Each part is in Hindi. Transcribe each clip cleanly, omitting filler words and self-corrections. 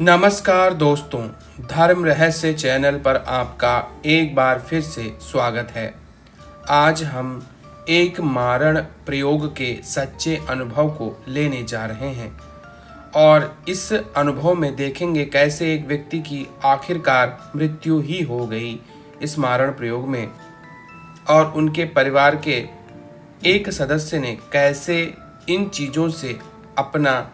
नमस्कार दोस्तों, धर्म रहस्य चैनल पर आपका एक बार फिर से स्वागत है। आज हम एक मारण प्रयोग के सच्चे अनुभव को लेने जा रहे हैं और इस अनुभव में देखेंगे कैसे एक व्यक्ति की आखिरकार मृत्यु ही हो गई इस मारण प्रयोग में, और उनके परिवार के एक सदस्य ने कैसे इन चीज़ों से अपना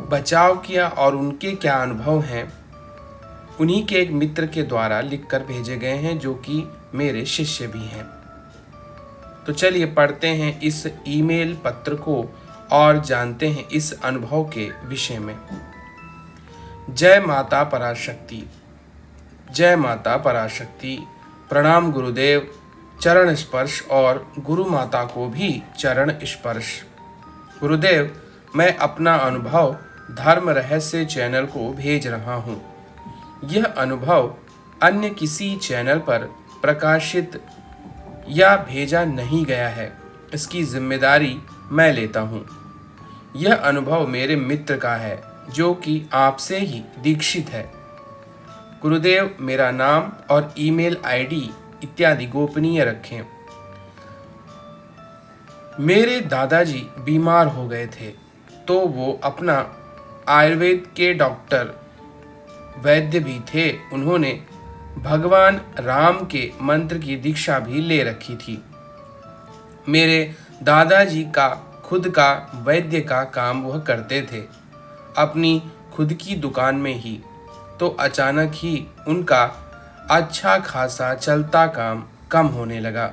बचाव किया और उनके क्या अनुभव हैं, उन्हीं के एक मित्र के द्वारा लिखकर भेजे गए हैं, जो कि मेरे शिष्य भी हैं। तो चलिए पढ़ते हैं इस ईमेल पत्र को और जानते हैं इस अनुभव के विषय में। जय माता पराशक्ति, जय माता पराशक्ति। प्रणाम गुरुदेव, चरण स्पर्श और गुरु माता को भी चरण स्पर्श। गुरुदेव, मैं अपना अनुभव धर्म रहस्य चैनल को भेज रहा हूँ। यह अनुभव अन्य किसी चैनल पर प्रकाशित या भेजा नहीं गया है, इसकी जिम्मेदारी मैं लेता हूँ। यह अनुभव मेरे मित्र का है, जो कि आपसे ही दीक्षित है। गुरुदेव, मेरा नाम और ईमेल आईडी इत्यादि गोपनीय रखें। मेरे दादाजी बीमार हो गए थे, तो वो अपना आयुर्वेद के डॉक्टर वैद्य भी थे। उन्होंने भगवान राम के मंत्र की दीक्षा भी ले रखी थी। मेरे दादाजी का खुद का वैद्य का काम वह करते थे, अपनी खुद की दुकान में ही। तो अचानक ही उनका अच्छा खासा चलता काम कम होने लगा।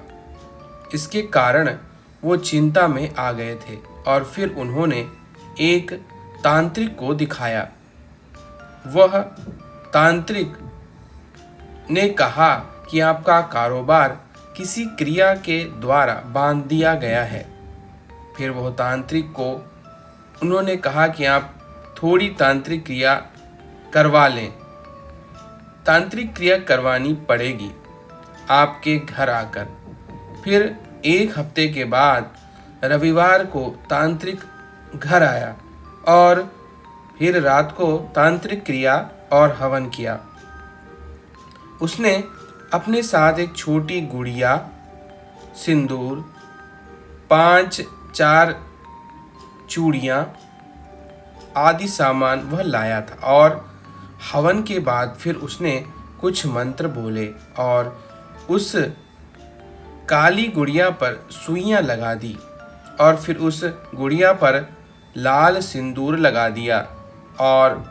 इसके कारण वो चिंता में आ गए थे और फिर उन्होंने एक तांत्रिक को दिखाया। वह तांत्रिक ने कहा कि आपका कारोबार किसी क्रिया के द्वारा बांध दिया गया है। फिर वह तांत्रिक को उन्होंने कहा कि आप थोड़ी तांत्रिक क्रिया करवा लें। तांत्रिक क्रिया करवानी पड़ेगी आपके घर आकर। फिर एक हफ्ते के बाद रविवार को तांत्रिक घर आया और फिर रात को तांत्रिक क्रिया और हवन किया। उसने अपने साथ एक छोटी गुड़िया, सिंदूर, 5-4 चूड़ियाँ आदि सामान वह लाया था और हवन के बाद फिर उसने कुछ मंत्र बोले और उस काली गुड़िया पर सुइयां लगा दी और फिर उस गुड़िया पर लाल सिंदूर लगा दिया और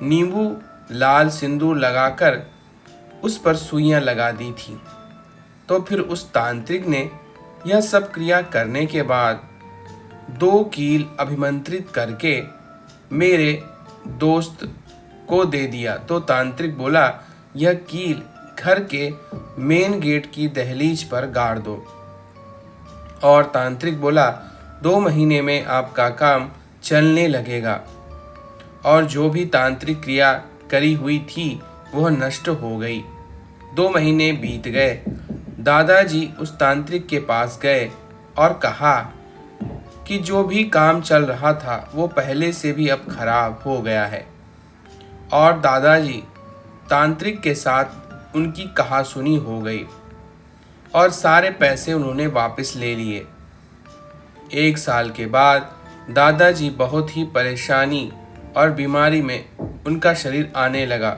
नींबू लाल सिंदूर लगाकर उस पर सुइयां लगा दी थी। तो फिर उस तांत्रिक ने यह सब क्रिया करने के बाद 2 कील अभिमंत्रित करके मेरे दोस्त को दे दिया। तो तांत्रिक बोला, यह कील घर के मेन गेट की दहलीज पर गाड़ दो। और तांत्रिक बोला, 2 महीने में आपका काम चलने लगेगा। और जो भी तांत्रिक क्रिया करी हुई थी वह नष्ट हो गई। 2 महीने बीत गए। दादाजी उस तांत्रिक के पास गए और कहा कि जो भी काम चल रहा था वो पहले से भी अब खराब हो गया है। और दादाजी तांत्रिक के साथ उनकी कहासुनी हो गई और सारे पैसे उन्होंने वापस ले लिए। 1 साल के बाद दादाजी बहुत ही परेशानी और बीमारी में उनका शरीर आने लगा।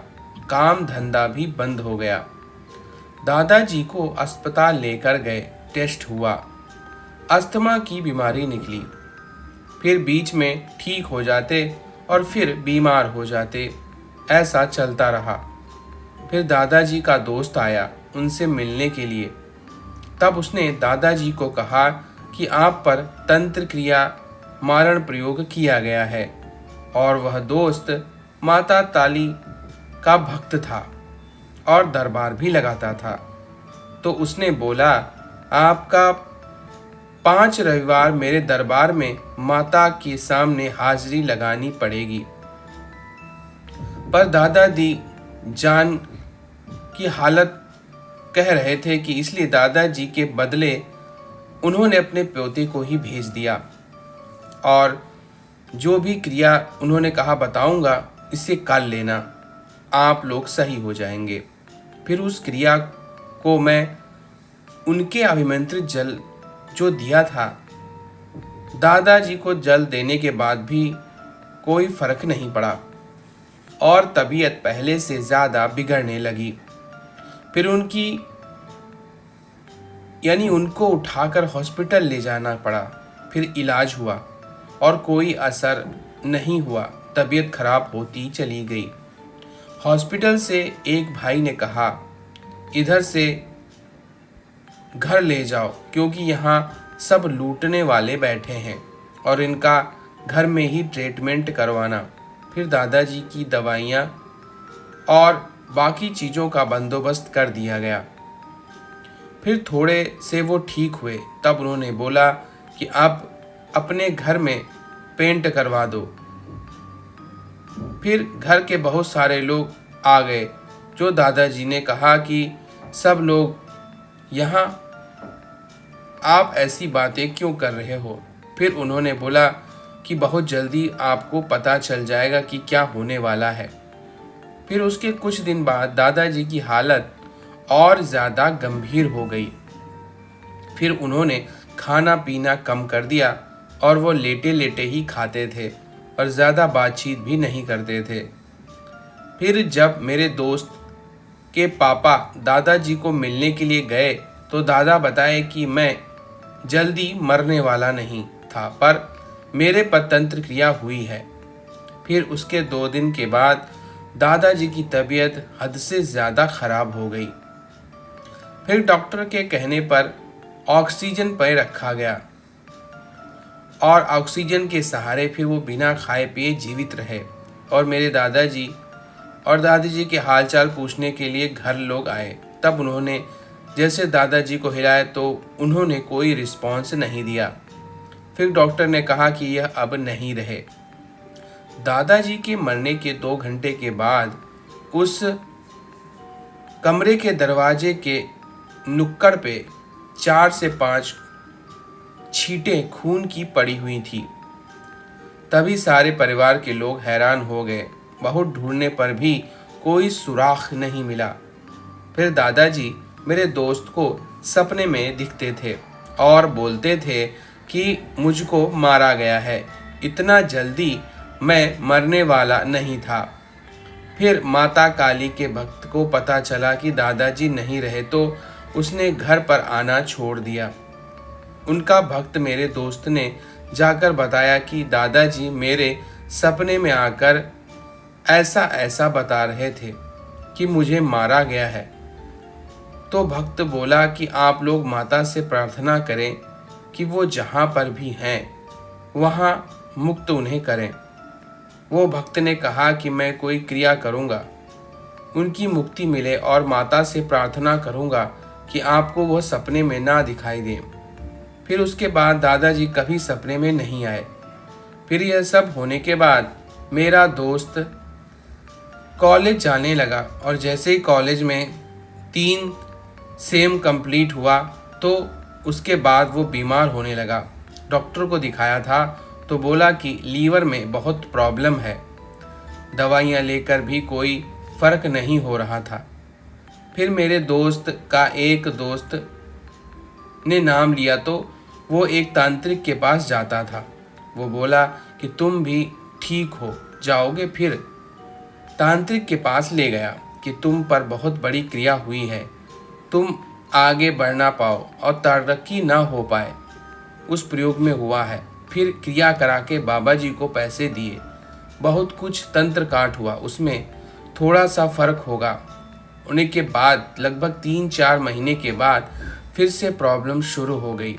काम धंधा भी बंद हो गया। दादाजी को अस्पताल लेकर गए, टेस्ट हुआ, अस्थमा की बीमारी निकली। फिर बीच में ठीक हो जाते और फिर बीमार हो जाते, ऐसा चलता रहा। फिर दादाजी का दोस्त आया उनसे मिलने के लिए। तब उसने दादाजी को कहा कि आप पर तंत्र क्रिया मारण प्रयोग किया गया है। और वह दोस्त माता ताली का भक्त था और दरबार भी लगाता था। तो उसने बोला, आपका 5 रविवार मेरे दरबार में माता के सामने हाजिरी लगानी पड़ेगी। पर दादाजी जान की हालत कह रहे थे कि इसलिए दादाजी के बदले उन्होंने अपने पोते को ही भेज दिया और जो भी क्रिया उन्होंने कहा बताऊंगा इसे कर लेना, आप लोग सही हो जाएंगे। फिर उस क्रिया को मैं उनके अभिमंत्रित जल जो दिया था, दादाजी को जल देने के बाद भी कोई फर्क नहीं पड़ा और तबीयत पहले से ज़्यादा बिगड़ने लगी। फिर उनको उठाकर हॉस्पिटल ले जाना पड़ा। फिर इलाज हुआ और कोई असर नहीं हुआ, तबीयत खराब होती चली गई। हॉस्पिटल से एक भाई ने कहा, इधर से घर ले जाओ क्योंकि यहाँ सब लूटने वाले बैठे हैं और इनका घर में ही ट्रीटमेंट करवाना। फिर दादाजी की दवाइयाँ और बाकी चीज़ों का बंदोबस्त कर दिया गया। फिर थोड़े से वो ठीक हुए, तब उन्होंने बोला कि अब अपने घर में पेंट करवा दो। फिर घर के बहुत सारे लोग आ गए, जो दादाजी ने कहा कि सब लोग यहाँ आप ऐसी बातें क्यों कर रहे हो। फिर उन्होंने बोला कि बहुत जल्दी आपको पता चल जाएगा कि क्या होने वाला है। फिर उसके कुछ दिन बाद दादाजी की हालत और ज़्यादा गंभीर हो गई। फिर उन्होंने खाना पीना कम कर दिया और वो लेटे लेटे ही खाते थे और ज़्यादा बातचीत भी नहीं करते थे। फिर जब मेरे दोस्त के पापा दादाजी को मिलने के लिए गए तो दादा बताए कि मैं जल्दी मरने वाला नहीं था, पर मेरे पर तंत्र क्रिया हुई है। फिर उसके 2 दिन के बाद दादाजी की तबीयत हद से ज़्यादा खराब हो गई। फिर डॉक्टर के कहने पर ऑक्सीजन पर रखा गया और ऑक्सीजन के सहारे फिर वो बिना खाए पिए जीवित रहे और मेरे दादाजी और दादाजी के हालचाल पूछने के लिए घर लोग आए। तब उन्होंने जैसे दादाजी को हिलाया तो उन्होंने कोई रिस्पॉन्स नहीं दिया। फिर डॉक्टर ने कहा कि यह अब नहीं रहे। दादाजी के मरने के 2 घंटे के बाद उस कमरे के दरवाजे के नुक्कड़ पे 4 से 5 छींटें खून की पड़ी हुई थी। तभी सारे परिवार के लोग हैरान हो गए। बहुत ढूंढने पर भी कोई सुराख नहीं मिला। फिर दादाजी मेरे दोस्त को सपने में दिखते थे और बोलते थे कि मुझको मारा गया है, इतना जल्दी मैं मरने वाला नहीं था। फिर माता काली के भक्त को पता चला कि दादाजी नहीं रहे तो उसने घर पर आना छोड़ दिया। उनका भक्त मेरे दोस्त ने जाकर बताया कि दादाजी मेरे सपने में आकर ऐसा ऐसा बता रहे थे कि मुझे मारा गया है। तो भक्त बोला कि आप लोग माता से प्रार्थना करें कि वो जहाँ पर भी हैं वहाँ मुक्त उन्हें करें। वो भक्त ने कहा कि मैं कोई क्रिया करूँगा, उनकी मुक्ति मिले और माता से प्रार्थना करूँगा कि आपको वो सपने में ना दिखाई दें। फिर उसके बाद दादाजी कभी सपने में नहीं आए। फिर यह सब होने के बाद मेरा दोस्त कॉलेज जाने लगा और जैसे ही कॉलेज में 3 सेम कंप्लीट हुआ तो उसके बाद वो बीमार होने लगा। डॉक्टर को दिखाया था तो बोला कि लीवर में बहुत प्रॉब्लम है। दवाइयाँ लेकर भी कोई फ़र्क नहीं हो रहा था। फिर मेरे दोस्त का एक दोस्त ने नाम लिया तो वो एक तांत्रिक के पास जाता था। वो बोला कि तुम भी ठीक हो जाओगे। फिर तांत्रिक के पास ले गया कि तुम पर बहुत बड़ी क्रिया हुई है, तुम आगे बढ़ ना पाओ और तरक्की ना हो पाए, उस प्रयोग में हुआ है। फिर क्रिया करा के बाबा जी को पैसे दिए। बहुत कुछ तंत्र काट हुआ, उसमें थोड़ा सा फर्क होगा। होने के बाद लगभग 3-4 महीने के बाद फिर से प्रॉब्लम शुरू हो गई।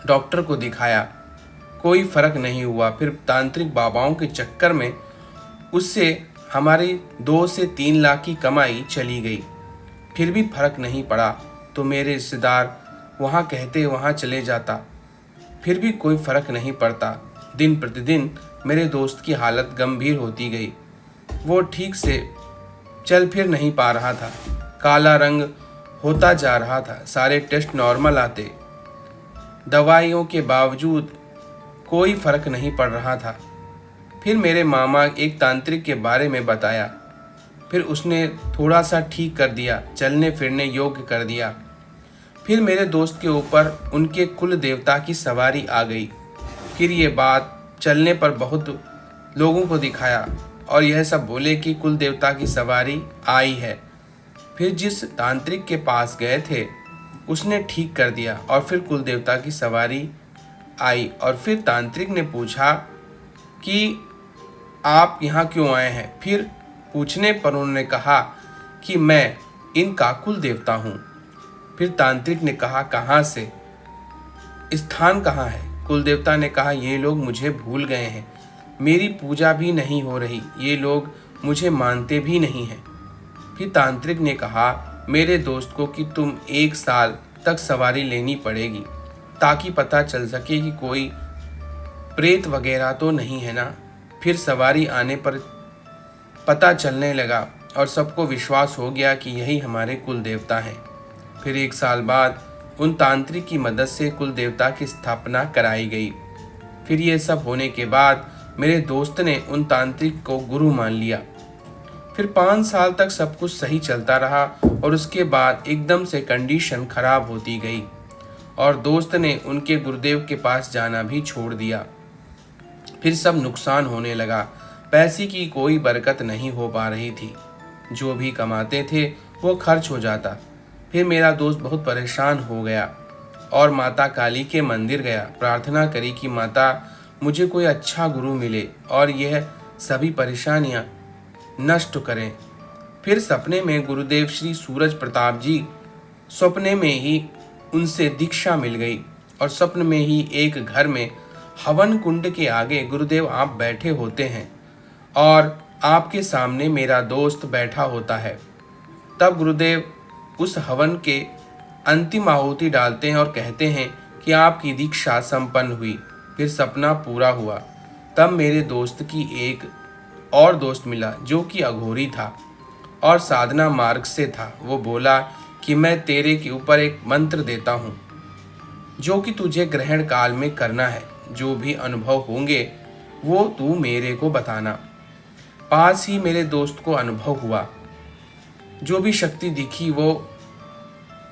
डॉक्टर को दिखाया, कोई फर्क नहीं हुआ। फिर तांत्रिक बाबाओं के चक्कर में उससे हमारी 2 से 3 लाख की कमाई चली गई। फिर भी फर्क नहीं पड़ा तो मेरे रिश्तेदार वहाँ कहते वहाँ चले जाता, फिर भी कोई फर्क नहीं पड़ता। दिन प्रतिदिन मेरे दोस्त की हालत गंभीर होती गई। वो ठीक से चल फिर नहीं पा रहा था, काला रंग होता जा रहा था। सारे टेस्ट नॉर्मल आते, दवाइयों के बावजूद कोई फर्क नहीं पड़ रहा था। फिर मेरे मामा एक तांत्रिक के बारे में बताया। फिर उसने थोड़ा सा ठीक कर दिया, चलने फिरने योग्य कर दिया। फिर मेरे दोस्त के ऊपर उनके कुल देवता की सवारी आ गई। फिर ये बात चलने पर बहुत लोगों को दिखाया और यह सब बोले कि कुल देवता की सवारी आई है। फिर जिस तांत्रिक के पास गए थे उसने ठीक कर दिया और फिर कुल देवता की सवारी आई। और फिर तांत्रिक ने पूछा कि आप यहाँ क्यों आए हैं। फिर पूछने पर उन्होंने कहा कि मैं इनका कुल देवता हूँ। फिर तांत्रिक ने कहा, कहाँ से, स्थान कहाँ है। कुल देवता ने कहा, ये लोग मुझे भूल गए हैं, मेरी पूजा भी नहीं हो रही, ये लोग मुझे मानते भी नहीं हैं। फिर तांत्रिक ने कहा मेरे दोस्त को कि तुम 1 साल तक सवारी लेनी पड़ेगी ताकि पता चल सके कि कोई प्रेत वगैरह तो नहीं है ना। फिर सवारी आने पर पता चलने लगा और सबको विश्वास हो गया कि यही हमारे कुल देवता हैं। फिर 1 साल बाद उन तांत्रिक की मदद से कुल देवता की स्थापना कराई गई। फिर ये सब होने के बाद मेरे दोस्त ने उन तांत्रिक को गुरु मान लिया। फिर 5 साल तक सब कुछ सही चलता रहा और उसके बाद एकदम से कंडीशन खराब होती गई और दोस्त ने उनके गुरुदेव के पास जाना भी छोड़ दिया। फिर सब नुकसान होने लगा, पैसे की कोई बरकत नहीं हो पा रही थी, जो भी कमाते थे वो खर्च हो जाता। फिर मेरा दोस्त बहुत परेशान हो गया और माता काली के मंदिर गया, प्रार्थना करी कि माता मुझे कोई अच्छा गुरु मिले और यह सभी परेशानियां नष्ट करें। फिर सपने में गुरुदेव श्री सूरज प्रताप जी, सपने में ही उनसे दीक्षा मिल गई और स्वप्न में ही एक घर में हवन कुंड के आगे गुरुदेव आप बैठे होते हैं और आपके सामने मेरा दोस्त बैठा होता है। तब गुरुदेव उस हवन के अंतिम आहुति डालते हैं और कहते हैं कि आपकी दीक्षा संपन्न हुई। फिर सपना पूरा हुआ। तब मेरे दोस्त की एक और दोस्त मिला जो कि अघोरी था और साधना मार्ग से था। वो बोला कि मैं तेरे के ऊपर एक मंत्र देता हूँ जो कि तुझे ग्रहण काल में करना है, जो भी अनुभव होंगे वो तू मेरे को बताना। पास ही मेरे दोस्त को अनुभव हुआ, जो भी शक्ति दिखी वो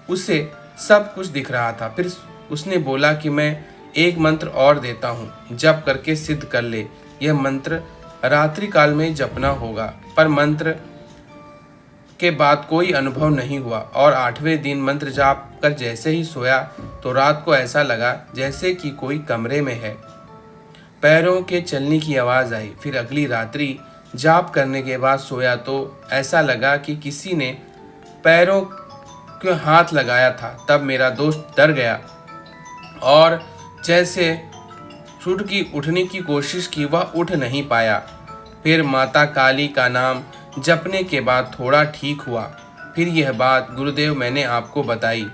उसे सब कुछ दिख रहा था। फिर उसने बोला कि मैं एक मंत्र और देता हूँ, जप करके सिद्ध कर ले। यह मंत्र रात्रि काल में जपना होगा। पर मंत्र के बाद कोई अनुभव नहीं हुआ और 8वें दिन मंत्र जाप कर जैसे ही सोया तो रात को ऐसा लगा जैसे कि कोई कमरे में है। पैरों के चलने की आवाज़ आई। फिर अगली रात्रि जाप करने के बाद सोया तो ऐसा लगा कि किसी ने पैरों के हाथ लगाया था। तब मेरा दोस्त डर गया और जैसे छुट की उठने की कोशिश की, वह उठ नहीं पाया। फिर माता काली का नाम जपने के बाद थोड़ा ठीक हुआ। फिर यह बात गुरुदेव मैंने आपको बताई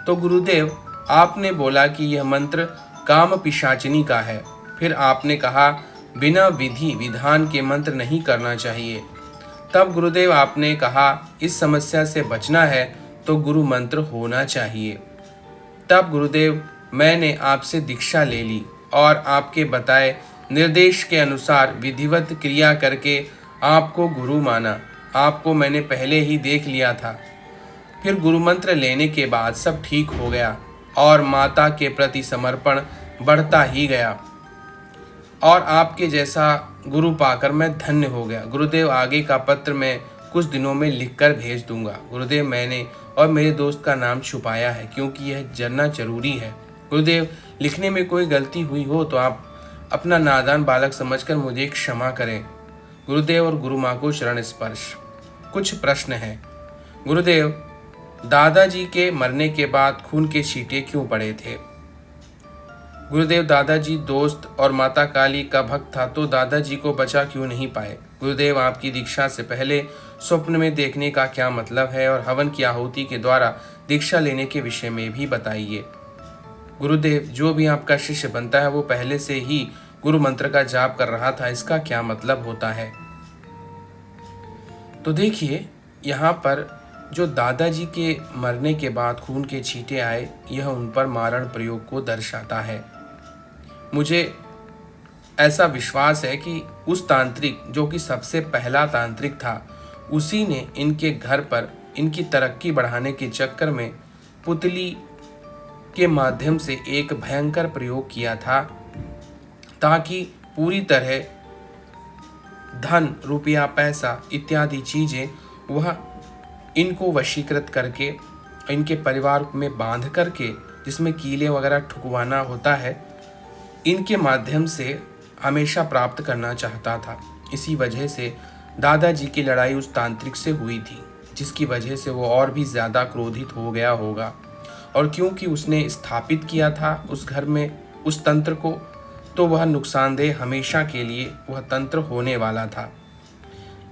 तो गुरुदेव आपने बोला कि यह मंत्र काम पिशाचिनी का है। फिर आपने कहा बिना विधि विधान के मंत्र नहीं करना चाहिए। तब गुरुदेव आपने कहा इस समस्या से बचना है तो गुरु मंत्र होना चाहिए। तब गुरुदेव मैंने आपसे दीक्षा ले ली और आपके बताए निर्देश के अनुसार विधिवत क्रिया करके आपको गुरु माना। आपको मैंने पहले ही देख लिया था। फिर गुरु मंत्र लेने के बाद सब ठीक हो गया और माता के प्रति समर्पण बढ़ता ही गया और आपके जैसा गुरु पाकर मैं धन्य हो गया। गुरुदेव आगे का पत्र मैं कुछ दिनों में लिखकर भेज दूंगा। गुरुदेव मैंने और मेरे दोस्त का नाम छुपाया है क्योंकि यह जानना जरूरी है। गुरुदेव लिखने में कोई गलती हुई हो तो आप अपना नादान बालक समझकर मुझे क्षमा करें। गुरुदेव और गुरु माँ को शरण स्पर्श। कुछ प्रश्न हैं। गुरुदेव, दादाजी के मरने के बाद खून के छींटे क्यों पड़े थे? गुरुदेव, दादाजी दोस्त और माता काली का भक्त था तो दादाजी को बचा क्यों नहीं पाए? गुरुदेव, आपकी दीक्षा से पहले स्वप्न में देखने का क्या मतलब है और हवन की आहुति के द्वारा दीक्षा लेने के विषय में भी बताइए। गुरुदेव, जो भी आपका शिष्य बनता है वो पहले से ही गुरु मंत्र का जाप कर रहा था, इसका क्या मतलब होता है? तो देखिए, यहाँ पर जो दादाजी के मरने के बाद खून के छींटे आए, यह उन पर मारण प्रयोग को दर्शाता है। मुझे ऐसा विश्वास है कि उस तांत्रिक जो कि सबसे पहला तांत्रिक था, उसी ने इनके घर पर इनकी तरक्की बढ़ाने के चक्कर में पुतली के माध्यम से एक भयंकर प्रयोग किया था, ताकि पूरी तरह धन, रुपया, पैसा इत्यादि चीज़ें वह इनको वशीकृत करके इनके परिवार में बांध करके, जिसमें कीले वगैरह ठुकवाना होता है, इनके माध्यम से हमेशा प्राप्त करना चाहता था। इसी वजह से दादाजी की लड़ाई उस तांत्रिक से हुई थी, जिसकी वजह से वो और भी ज़्यादा क्रोधित हो गया होगा। और क्योंकि उसने स्थापित किया था उस घर में उस तंत्र को, तो वह नुकसानदेह हमेशा के लिए वह तंत्र होने वाला था।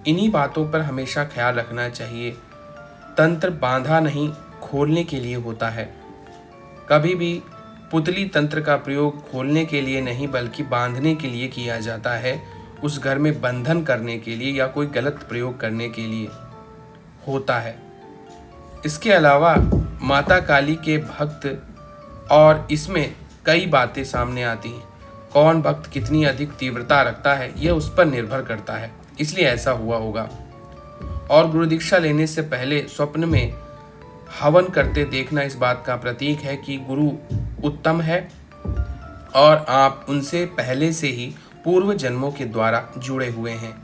इन्हीं बातों पर हमेशा ख्याल रखना चाहिए। तंत्र बांधा नहीं, खोलने के लिए होता है। कभी भी पुतली तंत्र का प्रयोग खोलने के लिए नहीं, बल्कि बांधने के लिए किया जाता है, उस घर में बंधन करने के लिए या कोई गलत प्रयोग करने के लिए होता है। इसके अलावा माता काली के भक्त, और इसमें कई बातें सामने आती हैं। कौन भक्त कितनी अधिक तीव्रता रखता है, यह उस पर निर्भर करता है, इसलिए ऐसा हुआ होगा। और गुरु दीक्षा लेने से पहले स्वप्न में हवन करते देखना इस बात का प्रतीक है कि गुरु उत्तम है और आप उनसे पहले से ही पूर्व जन्मों के द्वारा जुड़े हुए हैं।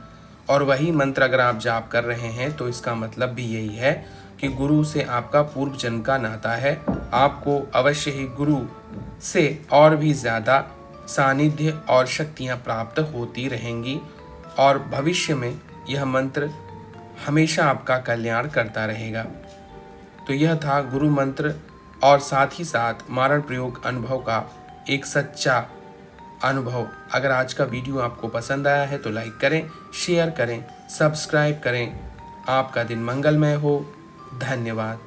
और वही मंत्र अगर आप जाप कर रहे हैं तो इसका मतलब भी यही है कि गुरु से आपका पूर्व जन्म का नाता है। आपको अवश्य ही गुरु से और भी ज़्यादा सानिध्य और शक्तियाँ प्राप्त होती रहेंगी, और भविष्य में यह मंत्र हमेशा आपका कल्याण करता रहेगा। तो यह था गुरु मंत्र और साथ ही साथ मारण प्रयोग अनुभव का एक सच्चा अनुभव। अगर आज का वीडियो आपको पसंद आया है तो लाइक करें, शेयर करें, सब्सक्राइब करें। आपका दिन मंगलमय हो। धन्यवाद।